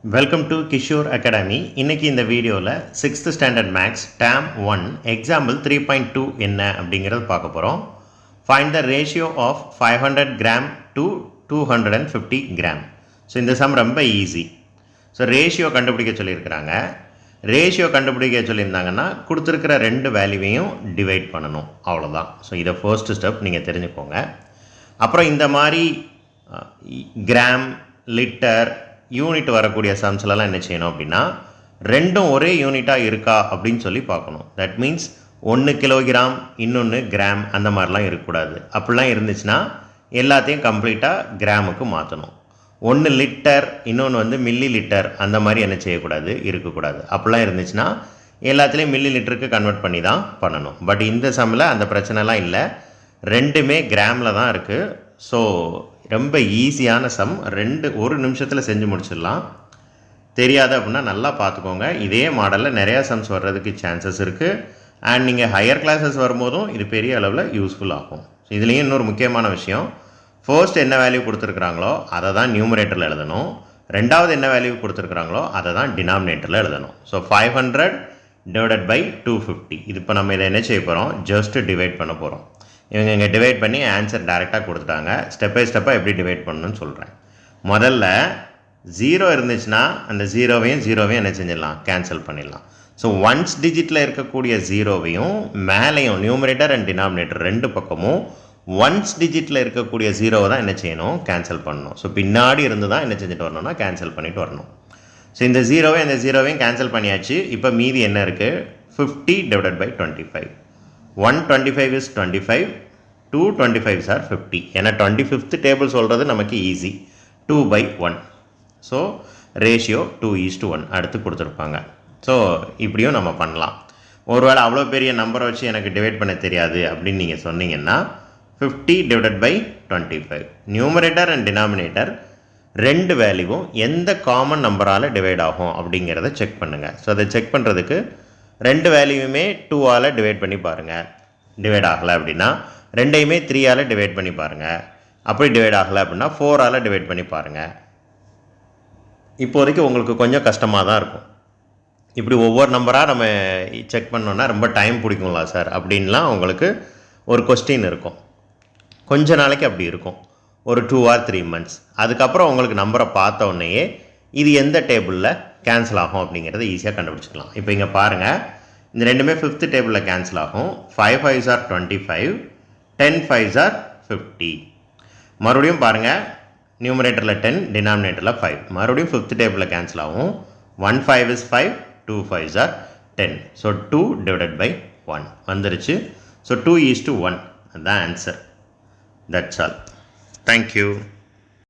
Welcome to Kishore academy. இன்றைக்கி இந்த வீடியோவில் 6th standard maths dam 1 example 3.2 என்ன அப்படிங்கிறது பார்க்க போகிறோம். Find the ratio of 500 gram to 250 gram. So இந்த சம் ரொம்ப ஈஸி. ஸோ ரேஷியோ கண்டுபிடிக்க சொல்லியிருக்கிறாங்க. ரேஷியோ கண்டுபிடிக்க சொல்லியிருந்தாங்கன்னா கொடுத்துருக்கிற ரெண்டு வேல்யூவையும் டிவைட் பண்ணணும், அவ்வளோதான். ஸோ இதை ஃபர்ஸ்ட் ஸ்டெப் நீங்கள் தெரிஞ்சுக்கோங்க. அப்புறம் இந்த மாதிரி கிராம், லிட்டர், யூனிட் வரக்கூடிய சம்ஸ்லலாம் என்ன செய்யணும் அப்படின்னா, ரெண்டும் ஒரே யூனிட்டாக இருக்கா அப்படின்னு சொல்லி பார்க்கணும். தட் மீன்ஸ் 1 கிலோகிராம் இன்னொன்று கிராம் அந்த மாதிரிலாம் இருக்கக்கூடாது. அப்படிலாம் இருந்துச்சுன்னா எல்லாத்தையும் கம்ப்ளீட்டாக கிராமுக்கு மாற்றணும். 1 லிட்டர் இன்னொன்று மில்லி லிட்டர் அந்த மாதிரி என்ன செய்யக்கூடாது, இருக்கக்கூடாது. அப்படிலாம் இருந்துச்சுன்னா எல்லாத்துலேயும் மில்லி லிட்டருக்கு கன்வெர்ட் பண்ணி தான் பண்ணணும். பட் இந்த சம்மில் அந்த பிரச்சனைலாம் இல்லை, ரெண்டுமே கிராமில் தான் இருக்குது. ஸோ ரொம்ப ஈஸியான சம், ஒரு நிமிஷத்தில் செஞ்சு முடிச்சிடலாம். தெரியாது அப்படின்னா நல்லா பார்த்துக்கோங்க. இதே மாடலில் நிறையா சம்ஸ் வர்றதுக்கு சான்சஸ் இருக்குது. அண்ட் நீங்கள் ஹையர் கிளாஸஸ் வரும்போதும் இது பெரிய அளவில் யூஸ்ஃபுல் ஆகும். இதுலேயும் இன்னொரு முக்கியமான விஷயம், ஃபர்ஸ்ட் என்ன வேல்யூ கொடுத்துருக்குறாங்களோ அதை தான் நியூமரேட்டரில் எழுதணும், ரெண்டாவது என்ன வேல்யூ கொடுத்துருக்குறாங்களோ அதை தான் டினாமினேட்டரில் எழுதணும். So 500 divided by 250. இது இப்போ நம்ம இதை என்ன செய்ய போகிறோம், ஜஸ்ட் டிவைட் பண்ண போகிறோம். இவங்க இங்கே டிவைட் பண்ணி ஆன்சர் டைரெக்டாக கொடுத்துட்டாங்க. ஸ்டெப் பை ஸ்டெப்பாக எப்படி டிவைட் பண்ணணும்னு சொல்கிறேன். முதல்ல 0 இருந்துச்சுன்னா அந்த ஜீரோவையும் என்ன செஞ்சிடலாம், கேன்சல் பண்ணிடலாம். ஸோ ஒன்ஸ் டிஜிட்டில் இருக்கக்கூடிய ஜீரோவையும் மேலேயும் நியூமரேட்டர் அண்ட் டினாமினேட்டர் ரெண்டு பக்கமும் ஒன்ஸ் டிஜிட்டில் இருக்கக்கூடிய ஜீரோவை தான் என்ன செய்யணும், கேன்சல் பண்ணணும். ஸோ பின்னாடி இருந்து தான் என்ன செஞ்சுட்டு வரணும்னா கேன்சல் பண்ணிட்டு வரணும். ஸோ இந்த ஜீரோவையும் கேன்சல் பண்ணியாச்சு. இப்போ மீதி என்ன இருக்குது, 50 divided by 25. 125 is 25, 225s are 50. ஏன்னா 25th டேபிள் சொல்கிறது நமக்கு ஈஸி, 2/1. ஸோ ரேஷியோ 2:1 அடுத்து கொடுத்துருப்பாங்க. ஸோ இப்படியும் நம்ம பண்ணலாம். ஒருவேளை அவ்வளோ பெரிய நம்பரை வச்சு எனக்கு டிவைட் பண்ண தெரியாது அப்படின்னு நீங்கள் சொன்னீங்கன்னா 50 divided by 25. Numerator and denominator ரெண்டு வேல்யூவும் எந்த காமன் நம்பரால் டிவைட் ஆகும் அப்படிங்கிறத செக் பண்ணுங்கள். ஸோ அதை செக் பண்ணுறதுக்கு ரெண்டு வேல்யூவுமே 2ஆல் டிவைட் பண்ணி பாருங்கள். டிவைட் ஆகலை அப்படின்னா ரெண்டையுமே 3ஆல் டிவைட் பண்ணி பாருங்கள். அப்படி டிவைட் ஆகலை அப்படின்னா 4ஆல் டிவைட் பண்ணி பாருங்கள். இப்போதைக்கு உங்களுக்கு கொஞ்சம் கஷ்டமாக தான் இருக்கும். இப்படி ஒவ்வொரு நம்பராக நம்ம செக் பண்ணோன்னா ரொம்ப டைம் பிடிக்குங்களா சார் அப்படின்லாம் உங்களுக்கு ஒரு கொஸ்டின் இருக்கும். கொஞ்ச நாளைக்கு அப்படி இருக்கும், ஒரு 2 or 3 months. அதுக்கப்புறம் உங்களுக்கு நம்பரை பார்த்த உடனேயே இது எந்த டேபிளில் கேன்சல் ஆகும் அப்படிங்கிறத ஈஸியாக கண்டுபிடிச்சிக்கலாம். இப்போ இங்கே பாருங்கள், இந்த ரெண்டுமே 5th டேபிளில் கேன்சல் ஆகும். 5 5s are 25, 10 5s are 50. மறுபடியும் பாருங்கள், நியூமரேட்டரில் 10, டினாமினேட்டரில் 5. மறுபடியும் 5th டேபிளில் கேன்சல் ஆகும். 1 5 is 5, 2 5s are 10. So 2 divided by 1 வந்துருச்சு. ஸோ 2:1 அதுதான் ஆன்சர். That's all. தேங்க்யூ.